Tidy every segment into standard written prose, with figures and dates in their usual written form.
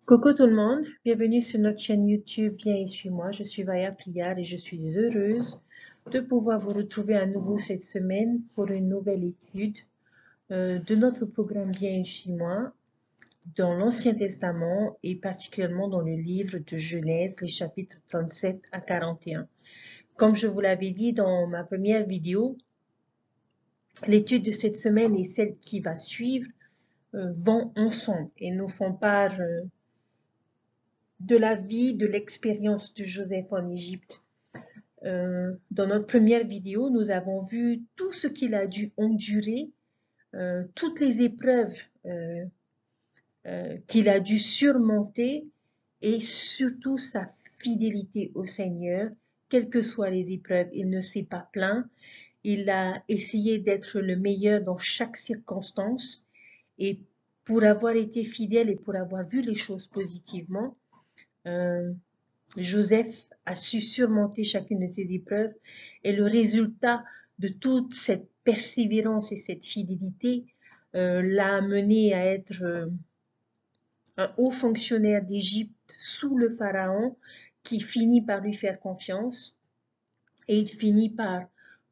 Coucou tout le monde, bienvenue sur notre chaîne YouTube Viens et suis-moi. Je suis Vaya Priar et je suis heureuse de pouvoir vous retrouver à nouveau cette semaine pour une nouvelle étude de notre programme Viens et suis-moi dans l'Ancien Testament et particulièrement dans le livre de Genèse, les chapitres 37 à 41. Comme je vous l'avais dit dans ma première vidéo, l'étude de cette semaine et celle qui va suivre vont ensemble et nous font part de la vie, de l'expérience de Joseph en Égypte. Dans notre première vidéo, nous avons vu tout ce qu'il a dû endurer, toutes les épreuves qu'il a dû surmonter et surtout sa fidélité au Seigneur, quelles que soient les épreuves. Il ne s'est pas plaint, il a essayé d'être le meilleur dans chaque circonstance et pour avoir été fidèle et pour avoir vu les choses positivement, Joseph a su surmonter chacune de ces épreuves et le résultat de toute cette persévérance et cette fidélité l'a amené à être un haut fonctionnaire d'Égypte sous le pharaon qui finit par lui faire confiance et il finit par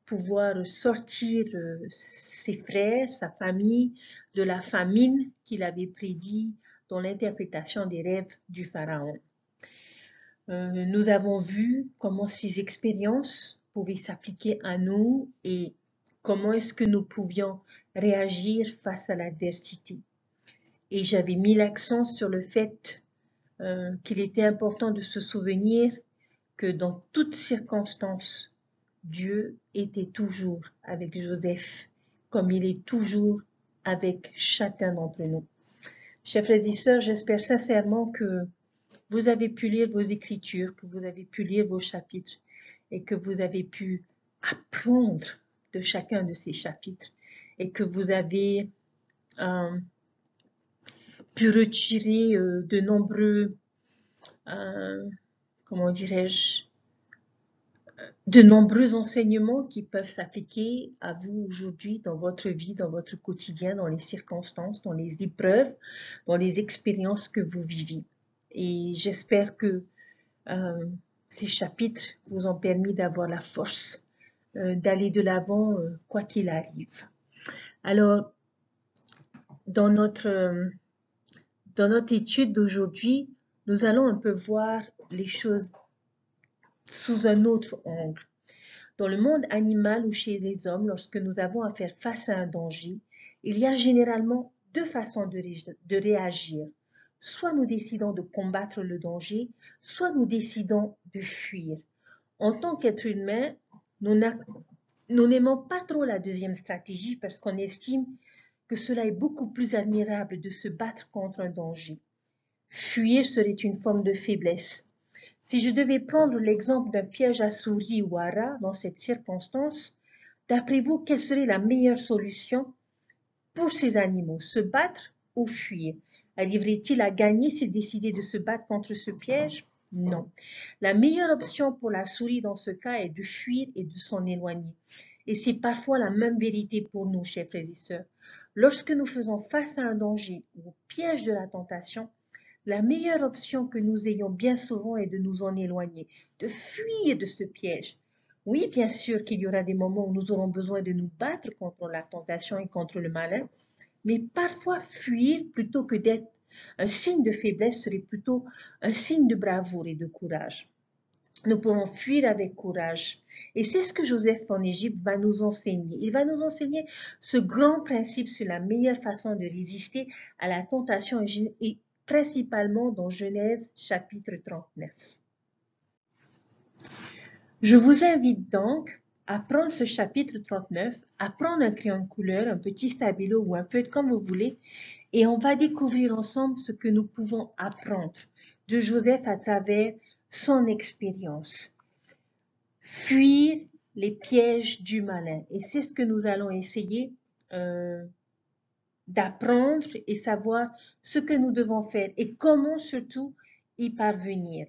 pouvoir sortir ses frères, sa famille de la famine qu'il avait prédit dans l'interprétation des rêves du pharaon. Nous avons vu comment ces expériences pouvaient s'appliquer à nous et comment est-ce que nous pouvions réagir face à l'adversité. Et j'avais mis l'accent sur le fait qu'il était important de se souvenir que dans toutes circonstances, Dieu était toujours avec Joseph, comme il est toujours avec chacun d'entre nous. Chers frères et sœurs, j'espère sincèrement que vous avez pu lire vos écritures, que vous avez pu lire vos chapitres et que vous avez pu apprendre de chacun de ces chapitres et que vous avez pu retirer de nombreux, comment dirais-je, de nombreux enseignements qui peuvent s'appliquer à vous aujourd'hui dans votre vie, dans votre quotidien, dans les circonstances, dans les épreuves, dans les expériences que vous vivez. Et j'espère que ces chapitres vous ont permis d'avoir la force d'aller de l'avant quoi qu'il arrive. Alors, dans notre étude d'aujourd'hui, nous allons un peu voir les choses sous un autre angle. Dans le monde animal ou chez les hommes, lorsque nous avons à faire face à un danger, il y a généralement deux façons de réagir. Soit nous décidons de combattre le danger, soit nous décidons de fuir. En tant qu'être humain, nous n'aimons pas trop la deuxième stratégie parce qu'on estime que cela est beaucoup plus admirable de se battre contre un danger. Fuir serait une forme de faiblesse. Si je devais prendre l'exemple d'un piège à souris ou à rat dans cette circonstance, d'après vous, quelle serait la meilleure solution pour ces animaux, se battre ou fuir? Arriverait-il à gagner s'il décidait de se battre contre ce piège? Non. La meilleure option pour la souris dans ce cas est de fuir et de s'en éloigner. Et c'est parfois la même vérité pour nous, chers frères et sœurs. Lorsque nous faisons face à un danger ou au piège de la tentation, la meilleure option que nous ayons bien souvent est de nous en éloigner, de fuir de ce piège. Oui, bien sûr qu'il y aura des moments où nous aurons besoin de nous battre contre la tentation et contre le malin, mais parfois fuir plutôt que d'être un signe de faiblesse serait plutôt un signe de bravoure et de courage. Nous pouvons fuir avec courage. Et c'est ce que Joseph en Égypte va nous enseigner. Il va nous enseigner ce grand principe sur la meilleure façon de résister à la tentation et principalement dans Genèse chapitre 39. Je vous invite donc à prendre ce chapitre 39, à prendre un crayon de couleur, un petit stabilo ou un feuille comme vous voulez, et on va découvrir ensemble ce que nous pouvons apprendre de Joseph à travers son expérience. Fuir les pièges du malin. Et c'est ce que nous allons essayer d'apprendre et savoir ce que nous devons faire et comment surtout y parvenir.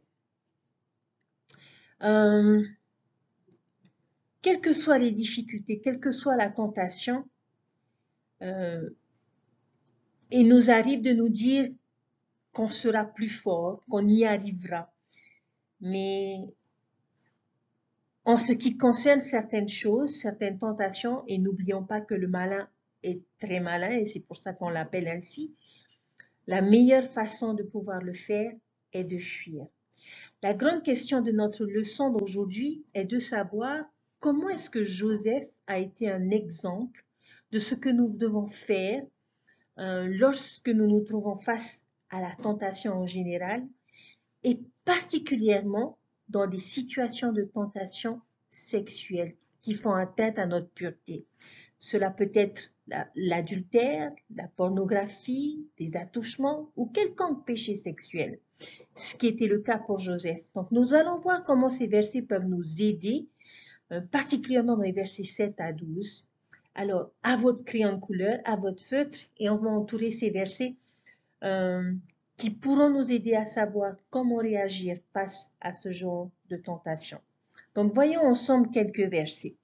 Quelles que soient les difficultés, quelle que soit la tentation, il nous arrive de nous dire qu'on sera plus fort, qu'on y arrivera. Mais en ce qui concerne certaines choses, certaines tentations, et n'oublions pas que le malin est très malin, et c'est pour ça qu'on l'appelle ainsi, la meilleure façon de pouvoir le faire est de fuir. La grande question de notre leçon d'aujourd'hui est de savoir comment est-ce que Joseph a été un exemple de ce que nous devons faire lorsque nous nous trouvons face à la tentation en général et particulièrement dans des situations de tentation sexuelle qui font atteinte à notre pureté. Cela peut être l'adultère, la pornographie, des attouchements ou quelconque péché sexuel, ce qui était le cas pour Joseph. Donc nous allons voir comment ces versets peuvent nous aider, particulièrement dans les versets 7 à 12. Alors, à votre crayon de couleur, à votre feutre, et on va entourer ces versets qui pourront nous aider à savoir comment réagir face à ce genre de tentation. Donc, voyons ensemble quelques versets.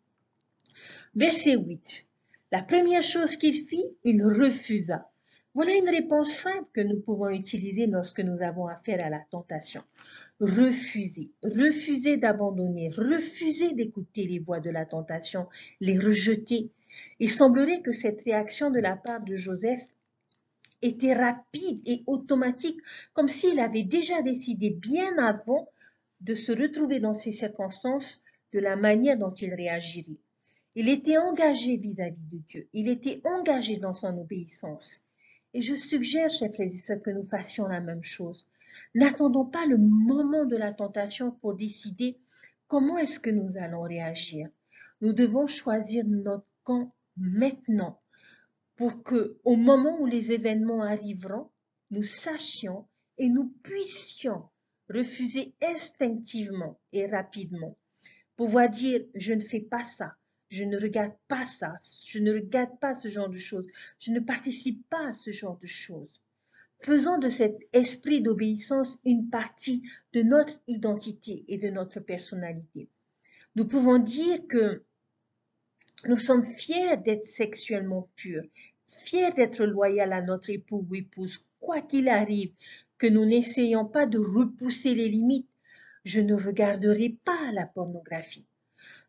Verset 8. La première chose qu'il fit, il refusa. Voilà une réponse simple que nous pouvons utiliser lorsque nous avons affaire à la tentation. Refuser, refuser d'abandonner, refuser d'écouter les voix de la tentation, les rejeter. Il semblerait que cette réaction de la part de Joseph était rapide et automatique, comme s'il avait déjà décidé bien avant de se retrouver dans ces circonstances de la manière dont il réagirait. Il était engagé vis-à-vis de Dieu, il était engagé dans son obéissance. Et je suggère, chers frères et sœurs, que nous fassions la même chose. N'attendons pas le moment de la tentation pour décider comment est-ce que nous allons réagir. Nous devons choisir notre camp maintenant pour que, au moment où les événements arriveront, nous sachions et nous puissions refuser instinctivement et rapidement. Pouvoir dire, je ne fais pas ça, je ne regarde pas ça, je ne regarde pas ce genre de choses, je ne participe pas à ce genre de choses. Faisons de cet esprit d'obéissance une partie de notre identité et de notre personnalité. Nous pouvons dire que nous sommes fiers d'être sexuellement purs, fiers d'être loyaux à notre époux ou épouse, quoi qu'il arrive, que nous n'essayons pas de repousser les limites. Je ne regarderai pas la pornographie.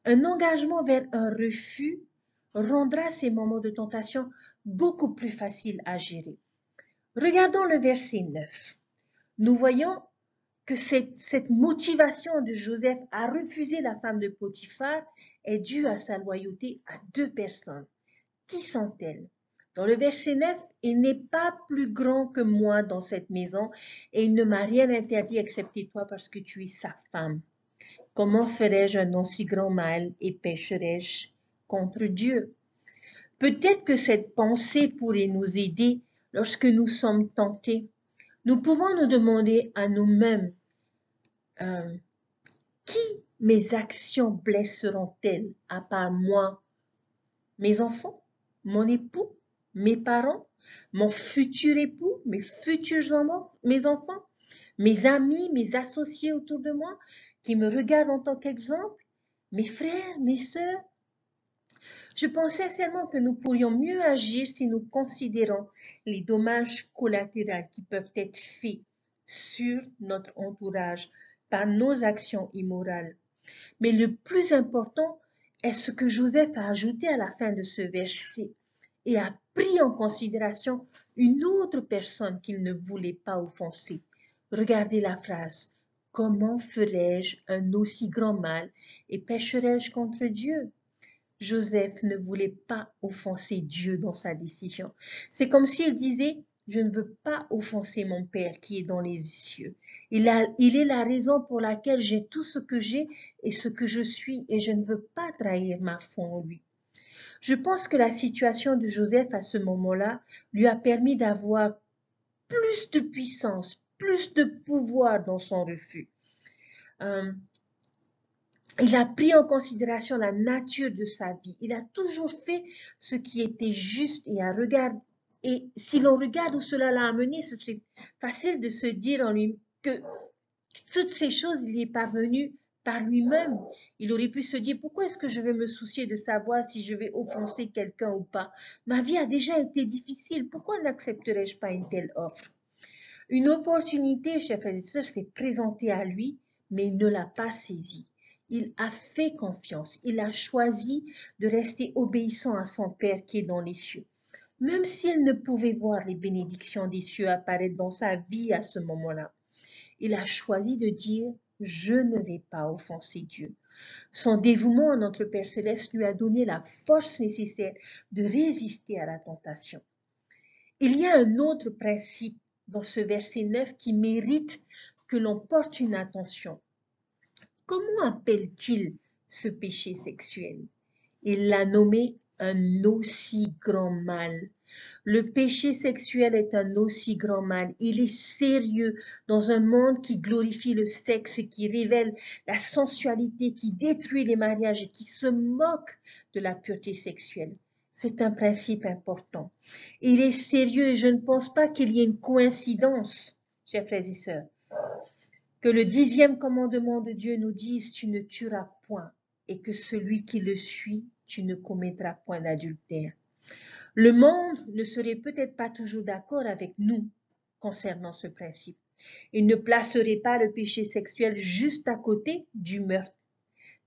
Un engagement vers un refus rendra ces moments de tentation beaucoup plus faciles à gérer. Regardons le verset 9. Nous voyons que cette motivation de Joseph à refuser la femme de Potiphar est due à sa loyauté à deux personnes. Qui sont-elles? Dans le verset 9, il n'est pas plus grand que moi dans cette maison et il ne m'a rien interdit excepté toi parce que tu es sa femme. Comment ferais-je un aussi grand mal et pécherais-je contre Dieu? Peut-être que cette pensée pourrait nous aider lorsque nous sommes tentés. Nous pouvons nous demander à nous-mêmes, qui mes actions blesseront-elles à part moi, mes enfants, mon époux, mes parents, mon futur époux, mes futurs enfants, mes amis, mes associés autour de moi, qui me regardent en tant qu'exemple, mes frères, mes sœurs. Je pense sincèrement que nous pourrions mieux agir si nous considérons les dommages collatéraux qui peuvent être faits sur notre entourage par nos actions immorales. Mais le plus important est ce que Joseph a ajouté à la fin de ce verset et a pris en considération une autre personne qu'il ne voulait pas offenser. Regardez la phrase. Comment ferais-je un aussi grand mal et pécherais-je contre Dieu? Joseph ne voulait pas offenser Dieu dans sa décision. C'est comme s'il disait, je ne veux pas offenser mon Père qui est dans les cieux. Il est la raison pour laquelle j'ai tout ce que j'ai et ce que je suis et je ne veux pas trahir ma foi en lui. Je pense que la situation de Joseph à ce moment-là lui a permis d'avoir plus de puissance, plus de pouvoir dans son refus. Il a pris en considération la nature de sa vie. Il a toujours fait ce qui était juste et si l'on regarde où cela l'a amené, ce serait facile de se dire en lui que toutes ces choses, il y est parvenu par lui-même. Il aurait pu se dire, pourquoi est-ce que je vais me soucier de savoir si je vais offenser quelqu'un ou pas? Ma vie a déjà été difficile, pourquoi n'accepterais-je pas une telle offre? Une opportunité, chers frères et sœurs, s'est présentée à lui, mais il ne l'a pas saisie. Il a fait confiance. Il a choisi de rester obéissant à son Père qui est dans les cieux. Même s'il ne pouvait voir les bénédictions des cieux apparaître dans sa vie à ce moment-là, il a choisi de dire « Je ne vais pas offenser Dieu ». Son dévouement à notre Père Céleste lui a donné la force nécessaire de résister à la tentation. Il y a un autre principe dans ce verset 9 qui mérite que l'on porte une attention. Comment appelle-t-il ce péché sexuel? Il l'a nommé un aussi grand mal. Le péché sexuel est un aussi grand mal. Il est sérieux dans un monde qui glorifie le sexe, qui révèle la sensualité, qui détruit les mariages et qui se moque de la pureté sexuelle. C'est un principe important. Il est sérieux et je ne pense pas qu'il y ait une coïncidence, chers frères et sœurs, que le 10e commandement de Dieu nous dise « Tu ne tueras point » et que celui qui le suit, tu ne commettras point d'adultère. Le monde ne serait peut-être pas toujours d'accord avec nous concernant ce principe. Il ne placerait pas le péché sexuel juste à côté du meurtre.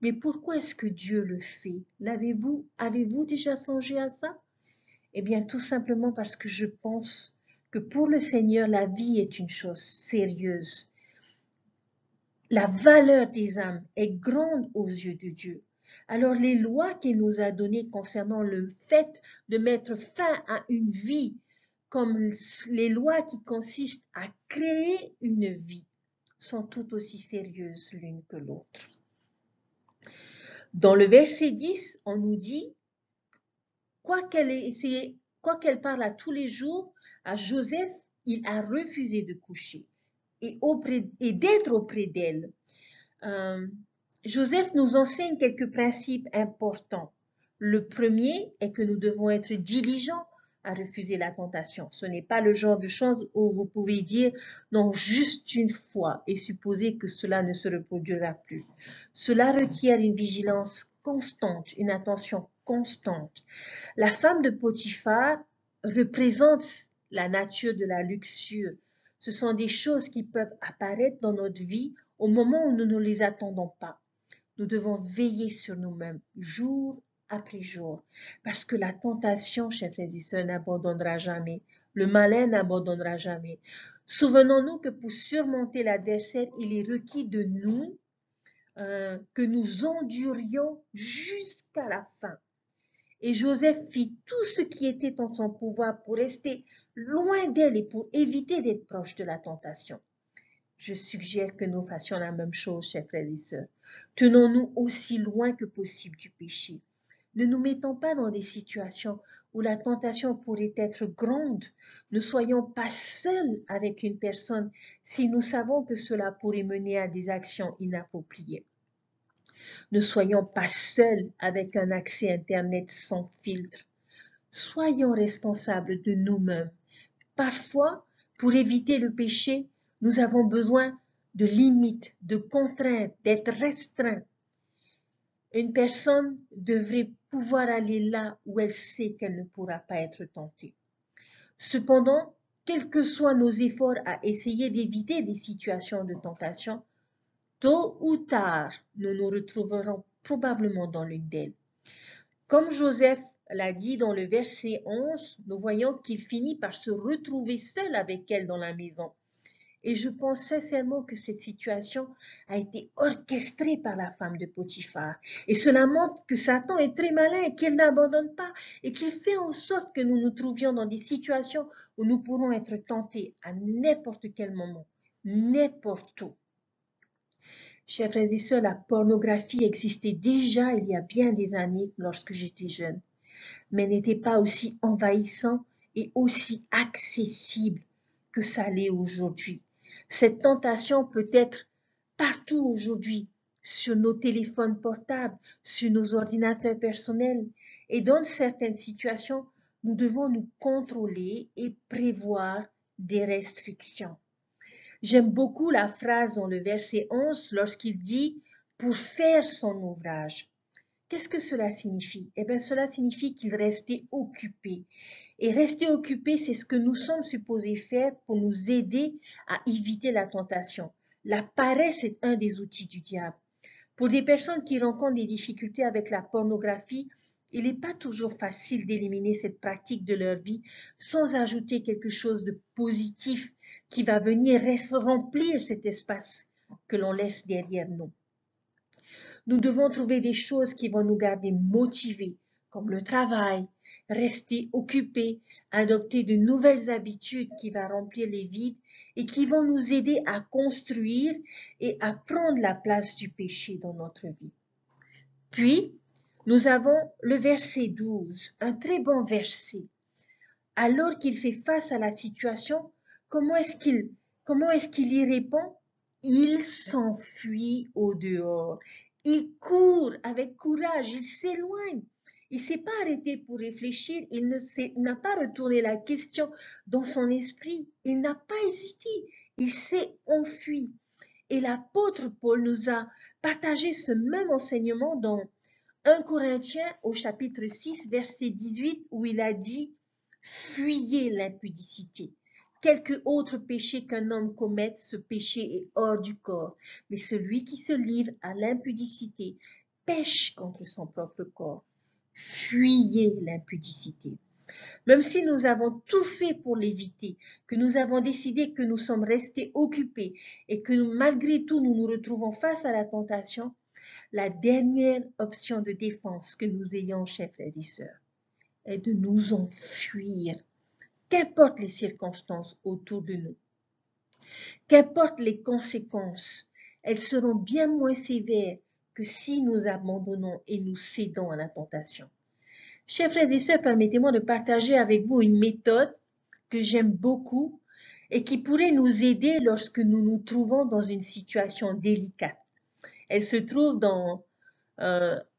Mais pourquoi est-ce que Dieu le fait? Avez-vous déjà songé à ça? Eh bien, tout simplement parce que je pense que pour le Seigneur, la vie est une chose sérieuse. La valeur des âmes est grande aux yeux de Dieu. Alors les lois qu'il nous a données concernant le fait de mettre fin à une vie, comme les lois qui consistent à créer une vie, sont tout aussi sérieuses l'une que l'autre. Dans le verset 10, on nous dit, quoiqu'elle parle à tous les jours, à Joseph, il a refusé de coucher et d'être auprès d'elle. Joseph nous enseigne quelques principes importants. Le premier est que nous devons être diligents à refuser la tentation. Ce n'est pas le genre de chose où vous pouvez dire non juste une fois et supposer que cela ne se reproduira plus. Cela requiert une vigilance constante, une attention constante. La femme de Potiphar représente la nature de la luxure. Ce sont des choses qui peuvent apparaître dans notre vie au moment où nous ne les attendons pas. Nous devons veiller sur nous-mêmes jour après jour parce que la tentation, chers frères et sœurs, n'abandonnera jamais. Le malin n'abandonnera jamais. Souvenons-nous que pour surmonter l'adversaire, il est requis de nous que nous endurions jusqu'à la fin. Et Joseph fit tout ce qui était en son pouvoir pour rester loin d'elle et pour éviter d'être proche de la tentation. Je suggère que nous fassions la même chose, chers frères et sœurs. Tenons-nous aussi loin que possible du péché. Ne nous mettons pas dans des situations où la tentation pourrait être grande. Ne soyons pas seuls avec une personne si nous savons que cela pourrait mener à des actions inappropriées. Ne soyons pas seuls avec un accès Internet sans filtre. Soyons responsables de nous-mêmes. Parfois, pour éviter le péché, nous avons besoin de limites, de contraintes, d'être restreints. Une personne devrait pouvoir aller là où elle sait qu'elle ne pourra pas être tentée. Cependant, quels que soient nos efforts à essayer d'éviter des situations de tentation, tôt ou tard, nous nous retrouverons probablement dans l'une d'elles. Comme Joseph l'a dit dans le verset 11, nous voyons qu'il finit par se retrouver seul avec elle dans la maison. Et je pense sincèrement que cette situation a été orchestrée par la femme de Potiphar. Et cela montre que Satan est très malin et qu'il n'abandonne pas et qu'il fait en sorte que nous nous trouvions dans des situations où nous pourrons être tentés à n'importe quel moment, n'importe où. Chers frères et sœurs, la pornographie existait déjà il y a bien des années lorsque j'étais jeune, mais n'était pas aussi envahissant et aussi accessible que ça l'est aujourd'hui. Cette tentation peut être partout aujourd'hui, sur nos téléphones portables, sur nos ordinateurs personnels. Et dans certaines situations, nous devons nous contrôler et prévoir des restrictions. J'aime beaucoup la phrase dans le verset 11 lorsqu'il dit « pour faire son ouvrage ». Qu'est-ce que cela signifie? Eh bien, cela signifie qu'il restait occupé. Et rester occupé, c'est ce que nous sommes supposés faire pour nous aider à éviter la tentation. La paresse est un des outils du diable. Pour des personnes qui rencontrent des difficultés avec la pornographie, il n'est pas toujours facile d'éliminer cette pratique de leur vie sans ajouter quelque chose de positif qui va venir remplir cet espace que l'on laisse derrière nous. Nous devons trouver des choses qui vont nous garder motivés, comme le travail, rester occupés, adopter de nouvelles habitudes qui vont remplir les vides et qui vont nous aider à construire et à prendre la place du péché dans notre vie. Puis, nous avons le verset 12, un très bon verset. Alors qu'il fait face à la situation, comment est-ce qu'il y répond? Il s'enfuit au dehors. Il court avec courage, il s'éloigne. Il ne s'est pas arrêté pour réfléchir, il n'a pas retourné la question dans son esprit, il n'a pas hésité, il s'est enfui. Et l'apôtre Paul nous a partagé ce même enseignement dans 1 Corinthiens au chapitre 6, verset 18, où il a dit « Fuyez l'impudicité ». Quelque autre péché qu'un homme commette, ce péché est hors du corps. Mais celui qui se livre à l'impudicité pêche contre son propre corps. Fuyez l'impudicité. Même si nous avons tout fait pour l'éviter, que nous avons décidé que nous sommes restés occupés et que malgré tout nous nous retrouvons face à la tentation, la dernière option de défense que nous ayons, chers frères et sœurs, est de nous enfuir, qu'importe les circonstances autour de nous, qu'importe les conséquences, elles seront bien moins sévères que si nous abandonnons et nous cédons à la tentation. Chers frères et sœurs, permettez-moi de partager avec vous une méthode que j'aime beaucoup et qui pourrait nous aider lorsque nous nous trouvons dans une situation délicate. Elle se trouve dans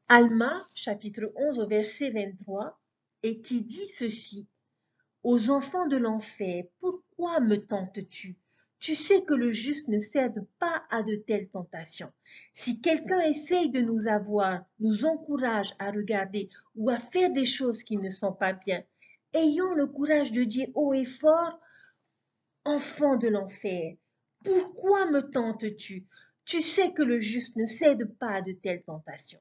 Alma, chapitre 11, au verset 23, et qui dit ceci. « Aux enfants de l'enfer, pourquoi me tentes-tu? Tu sais que le juste ne cède pas à de telles tentations. Si quelqu'un essaye de nous avoir, nous encourage à regarder ou à faire des choses qui ne sont pas bien, ayons le courage de dire haut et fort, « Enfant de l'enfer, pourquoi me tentes-tu? Tu sais que le juste ne cède pas à de telles tentations. »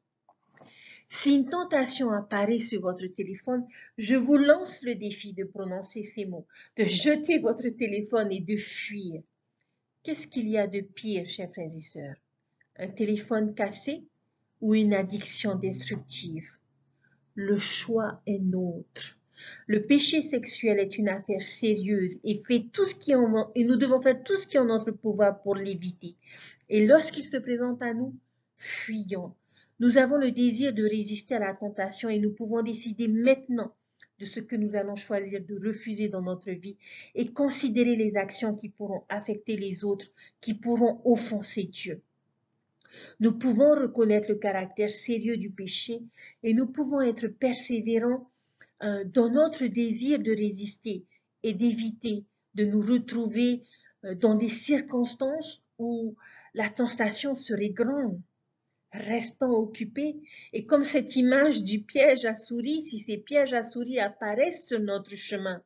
Si une tentation apparaît sur votre téléphone, je vous lance le défi de prononcer ces mots, de jeter votre téléphone et de fuir. Qu'est-ce qu'il y a de pire, chers frères et sœurs? Un téléphone cassé ou une addiction destructive? Le choix est nôtre. Le péché sexuel est une affaire sérieuse et nous devons faire tout ce qui est en notre pouvoir pour l'éviter. Et lorsqu'il se présente à nous, fuyons. Nous avons le désir de résister à la tentation et nous pouvons décider maintenant de ce que nous allons choisir de refuser dans notre vie et considérer les actions qui pourront affecter les autres, qui pourront offenser Dieu. Nous pouvons reconnaître le caractère sérieux du péché et nous pouvons être persévérants dans notre désir de résister et d'éviter de nous retrouver dans des circonstances où la tentation serait grande. Restons occupés et comme cette image du piège à souris, si ces pièges à souris apparaissent sur notre chemin,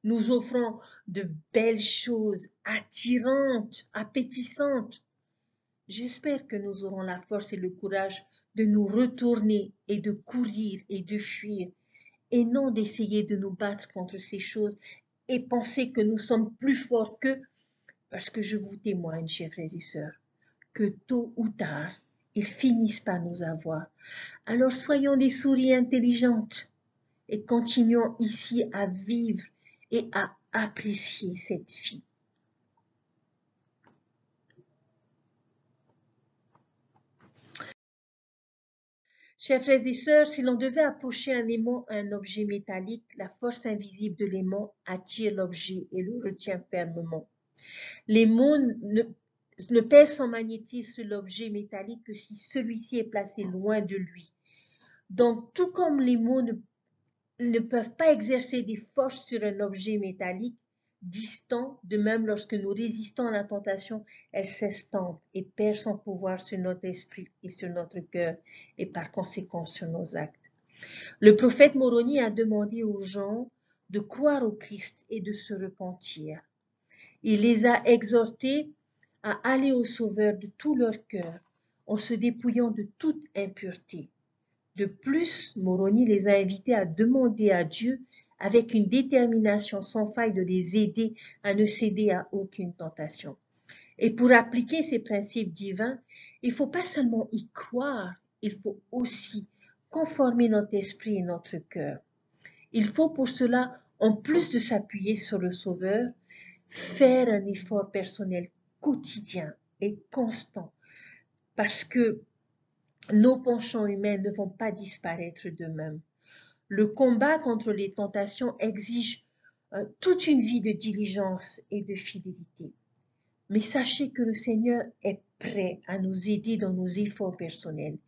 nous offrons de belles choses attirantes, appétissantes. J'espère que nous aurons la force et le courage de nous retourner et de courir et de fuir et non d'essayer de nous battre contre ces choses et penser que nous sommes plus forts qu'eux, parce que je vous témoigne, chers frères et sœurs, que tôt ou tard, ils finissent par nous avoir. Alors soyons des souris intelligentes et continuons ici à vivre et à apprécier cette vie. Chers frères et sœurs, si l'on devait approcher un aimant à un objet métallique, la force invisible de l'aimant attire l'objet et le retient fermement. L'aimant ne pèse son magnétisme sur l'objet métallique que si celui-ci est placé loin de lui. Donc, tout comme les mots ne peuvent pas exercer des forces sur un objet métallique, distant. De même, lorsque nous résistons à la tentation, elle s'estompe et perd son pouvoir sur notre esprit et sur notre cœur et par conséquent sur nos actes. Le prophète Moroni a demandé aux gens de croire au Christ et de se repentir. Il les a exhortés à aller au Sauveur de tout leur cœur, en se dépouillant de toute impureté. De plus, Moroni les a invités à demander à Dieu, avec une détermination sans faille, de les aider à ne céder à aucune tentation. Et pour appliquer ces principes divins, il ne faut pas seulement y croire, il faut aussi conformer notre esprit et notre cœur. Il faut pour cela, en plus de s'appuyer sur le Sauveur, faire un effort personnel quotidien et constant, parce que nos penchants humains ne vont pas disparaître d'eux-mêmes. Le combat contre les tentations exige toute une vie de diligence et de fidélité. Mais sachez que le Seigneur est prêt à nous aider dans nos efforts personnels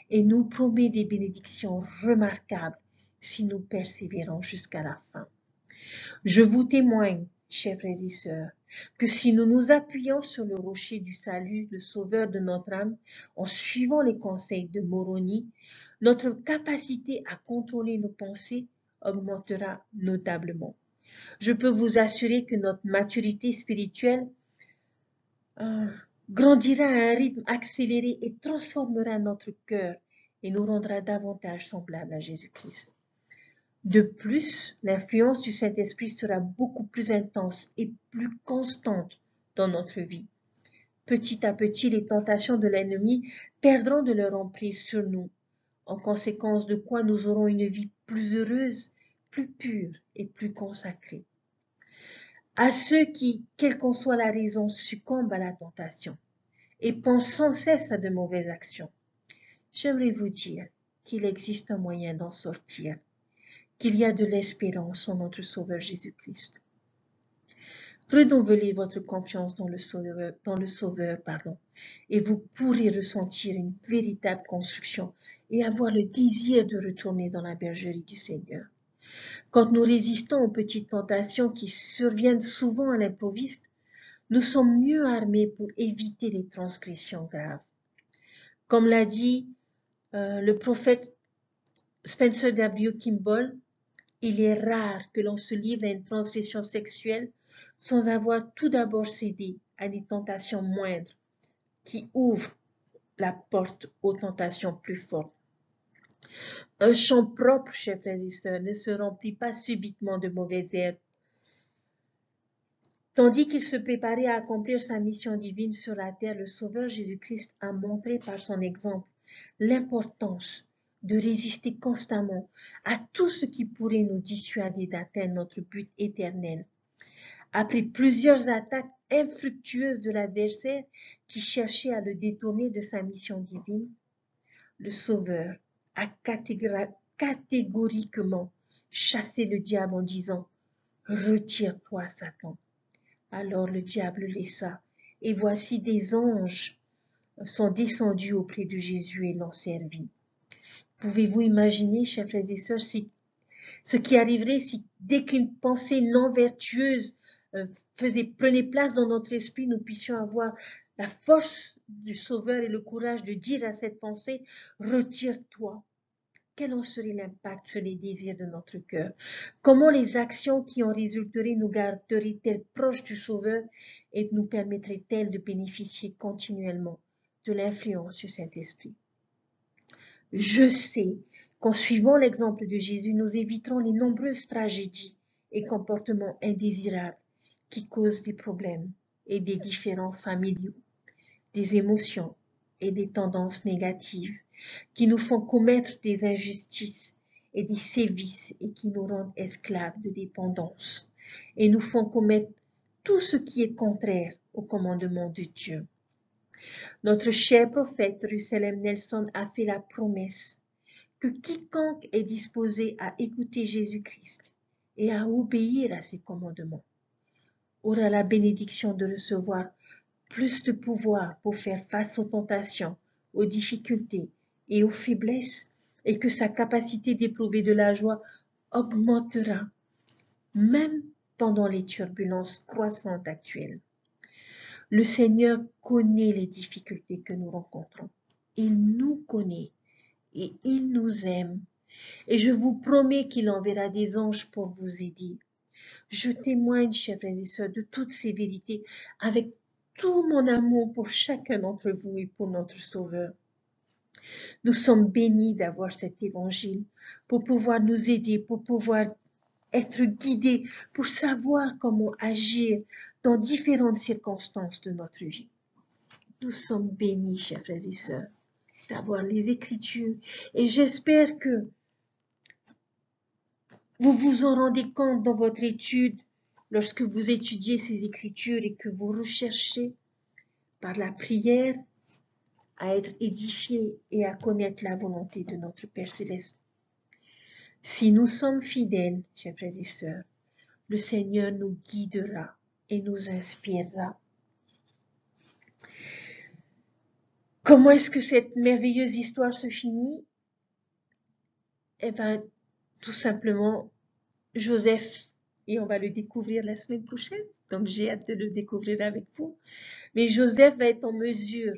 et nous promet des bénédictions remarquables si nous persévérons jusqu'à la fin. Je vous témoigne, chers frères et sœurs, que si nous nous appuyons sur le rocher du salut, le sauveur de notre âme, en suivant les conseils de Moroni, notre capacité à contrôler nos pensées augmentera notablement. Je peux vous assurer que notre maturité spirituelle grandira à un rythme accéléré et transformera notre cœur et nous rendra davantage semblables à Jésus-Christ. De plus, l'influence du Saint-Esprit sera beaucoup plus intense et plus constante dans notre vie. Petit à petit, les tentations de l'ennemi perdront de leur emprise sur nous, en conséquence de quoi nous aurons une vie plus heureuse, plus pure et plus consacrée. À ceux qui, quelle qu'en soit la raison, succombent à la tentation et pensent sans cesse à de mauvaises actions, j'aimerais vous dire qu'il existe un moyen d'en sortir, qu'il y a de l'espérance en notre Sauveur Jésus-Christ. Renouvelez votre confiance dans le Sauveur, et vous pourrez ressentir une véritable construction et avoir le désir de retourner dans la bergerie du Seigneur. Quand nous résistons aux petites tentations qui surviennent souvent à l'improviste, nous sommes mieux armés pour éviter les transgressions graves. Comme l'a dit le prophète Spencer W. Kimball, il est rare que l'on se livre à une transgression sexuelle sans avoir tout d'abord cédé à des tentations moindres qui ouvrent la porte aux tentations plus fortes. Un champ propre, chers frères et sœurs, ne se remplit pas subitement de mauvaises herbes. Tandis qu'il se préparait à accomplir sa mission divine sur la terre, le Sauveur Jésus-Christ a montré par son exemple l'importance de résister constamment à tout ce qui pourrait nous dissuader d'atteindre notre but éternel. Après plusieurs attaques infructueuses de l'adversaire qui cherchait à le détourner de sa mission divine, le Sauveur a catégoriquement chassé le diable en disant « Retire-toi, Satan ». Alors le diable laissa, et voici des anges sont descendus auprès de Jésus et l'ont servi. Pouvez-vous imaginer, chers frères et sœurs, ce qui arriverait si dès qu'une pensée non vertueuse prenait place dans notre esprit, nous puissions avoir la force du Sauveur et le courage de dire à cette pensée, retire-toi. Quel en serait l'impact sur les désirs de notre cœur? Comment les actions qui en résulteraient nous garderaient-elles proches du Sauveur et nous permettraient-elles de bénéficier continuellement de l'influence du Saint-Esprit? Je sais qu'en suivant l'exemple de Jésus, nous éviterons les nombreuses tragédies et comportements indésirables qui causent des problèmes et des différends familiaux, des émotions et des tendances négatives qui nous font commettre des injustices et des sévices et qui nous rendent esclaves de dépendance et nous font commettre tout ce qui est contraire au commandement de Dieu. Notre cher prophète Russell M. Nelson a fait la promesse que quiconque est disposé à écouter Jésus-Christ et à obéir à ses commandements aura la bénédiction de recevoir plus de pouvoir pour faire face aux tentations, aux difficultés et aux faiblesses, et que sa capacité d'éprouver de la joie augmentera, même pendant les turbulences croissantes actuelles. Le Seigneur connaît les difficultés que nous rencontrons. Il nous connaît et il nous aime. Et je vous promets qu'il enverra des anges pour vous aider. Je témoigne, chers frères et sœurs, de toutes ces vérités avec tout mon amour pour chacun d'entre vous et pour notre Sauveur. Nous sommes bénis d'avoir cet évangile pour pouvoir nous aider, pour pouvoir être guidés, pour savoir comment agir dans différentes circonstances de notre vie. Nous sommes bénis, chers frères et sœurs, d'avoir les Écritures et j'espère que vous vous en rendez compte dans votre étude lorsque vous étudiez ces Écritures et que vous recherchez par la prière à être édifiés et à connaître la volonté de notre Père Céleste. Si nous sommes fidèles, chers frères et sœurs, le Seigneur nous guidera et nous inspirera. Comment est-ce que cette merveilleuse histoire se finit? Eh bien, tout simplement, Joseph, et on va le découvrir la semaine prochaine, donc j'ai hâte de le découvrir avec vous, mais Joseph va être en mesure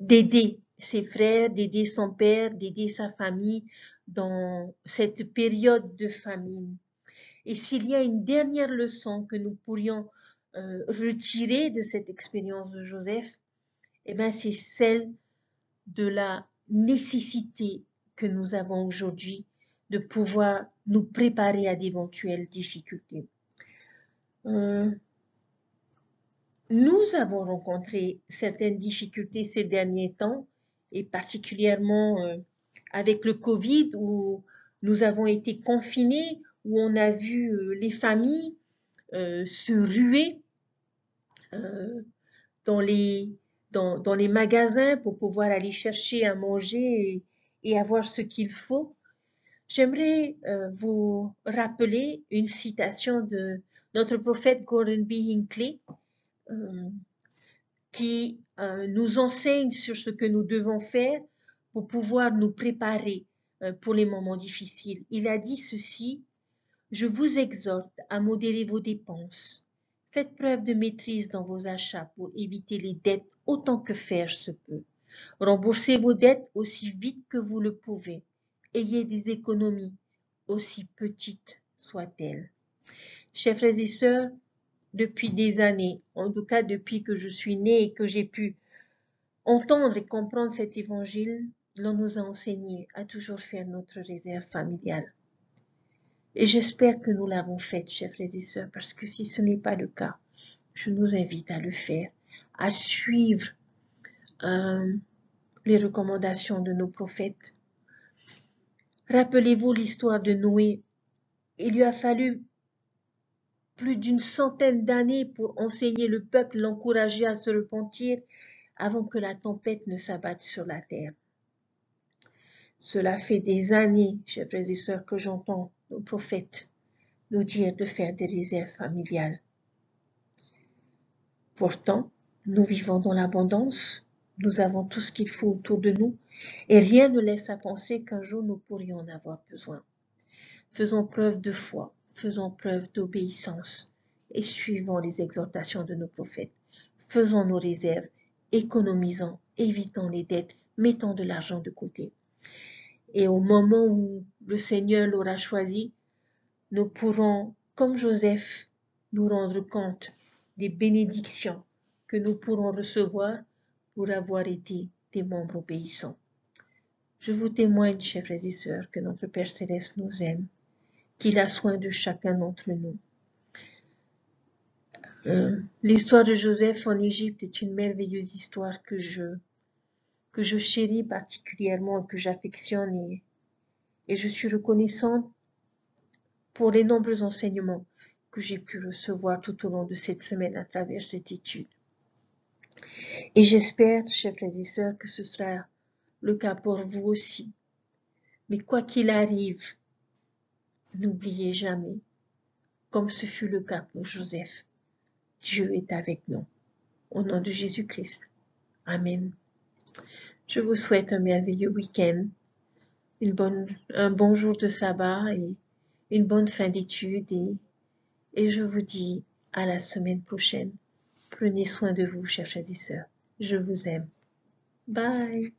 d'aider ses frères, d'aider son père, d'aider sa famille dans cette période de famine. Et s'il y a une dernière leçon que nous pourrions retirer de cette expérience de Joseph, eh bien, c'est celle de la nécessité que nous avons aujourd'hui de pouvoir nous préparer à d'éventuelles difficultés. Nous avons rencontré certaines difficultés ces derniers temps, et particulièrement avec le Covid, où nous avons été confinés, où on a vu les familles se ruer dans les magasins pour pouvoir aller chercher à manger et avoir ce qu'il faut. J'aimerais vous rappeler une citation de notre prophète Gordon B. Hinckley qui nous enseigne sur ce que nous devons faire pour pouvoir nous préparer pour les moments difficiles. Il a dit ceci: « Je vous exhorte à modérer vos dépenses. Faites preuve de maîtrise dans vos achats pour éviter les dettes autant que faire se peut. Remboursez vos dettes aussi vite que vous le pouvez. Ayez des économies, aussi petites soient-elles. » Chers frères et sœurs, depuis des années, en tout cas depuis que je suis née et que j'ai pu entendre et comprendre cet évangile, l'on nous a enseigné à toujours faire notre réserve familiale. Et j'espère que nous l'avons faite, chers frères et sœurs, parce que si ce n'est pas le cas, je nous invite à le faire, à suivre les recommandations de nos prophètes. Rappelez-vous l'histoire de Noé. Il lui a fallu plus d'une centaine d'années pour enseigner le peuple, l'encourager à se repentir avant que la tempête ne s'abatte sur la terre. Cela fait des années, chers frères et sœurs, que j'entends nos prophètes nous dire de faire des réserves familiales. Pourtant, nous vivons dans l'abondance, nous avons tout ce qu'il faut autour de nous et rien ne laisse à penser qu'un jour nous pourrions en avoir besoin. Faisons preuve de foi, faisons preuve d'obéissance et suivons les exhortations de nos prophètes. Faisons nos réserves, économisons, évitons les dettes, mettons de l'argent de côté. Et au moment où le Seigneur l'aura choisi, nous pourrons, comme Joseph, nous rendre compte des bénédictions que nous pourrons recevoir pour avoir été des membres obéissants. Je vous témoigne, chers frères et sœurs, que notre Père Céleste nous aime, qu'il a soin de chacun d'entre nous. L'histoire de Joseph en Égypte est une merveilleuse histoire que je chéris particulièrement et que j'affectionne et je suis reconnaissante pour les nombreux enseignements que j'ai pu recevoir tout au long de cette semaine à travers cette étude. Et j'espère, chers frères et sœurs, que ce sera le cas pour vous aussi. Mais quoi qu'il arrive, n'oubliez jamais, comme ce fut le cas pour Joseph, Dieu est avec nous. Au nom de Jésus-Christ. Amen. Je vous souhaite un merveilleux week-end, un bon jour de sabbat et une bonne fin d'études et je vous dis à la semaine prochaine. Prenez soin de vous, chers frères et sœurs. Je vous aime. Bye.